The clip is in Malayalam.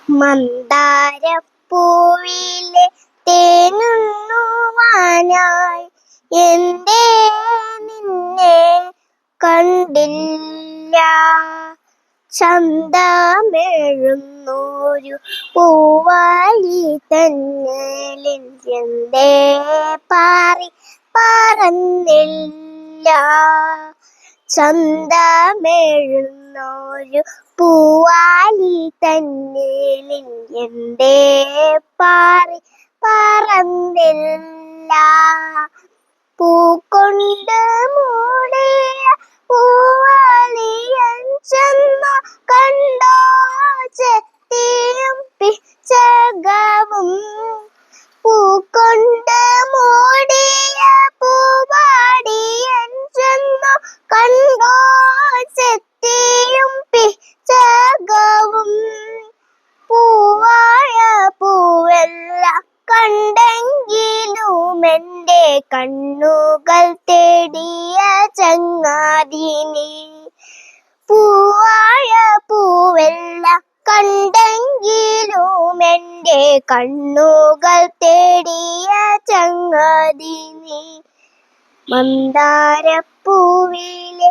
മന്ദാരപ്പൂവിലെ തേനുണ്ണുവാനായി എന്തേ നിന്നെ കണ്ടില്ല. ചന്തമെഴുന്നൂരു പൂവാലി തന്നലിൽ എന്തേ പാറി പറന്നില്ല. ചന്തമെഴുന്നൂരു പൂവാലി തന്നലിൽ എന്തേ പാറി പറന്നില്ല. പൂക്കൊണ്ട് മൂടിയ പൂവാലിയൻ ചെന്നു കണ്ടോ ചെത്തിയും പിച്ചകവും. പൂക്കൊണ്ട് മൂടിയ പൂവാടിയൻ ചെന്നു കണ്ടോ ചെത്തിയും പിച്ചകവും. പൂവായ പൂവെല്ലാം കണ്ടെങ്കിലും എന്റെ കണ്ണുകൾ തേടിയ ചങ്ങാതിനി. പൂവായ പൂവെല്ലാം കണ്ടെങ്കിലും എന്റെ കണ്ണുകൾ തേടിയ ചങ്ങാതിനി. മന്ദാരപ്പൂവിലെ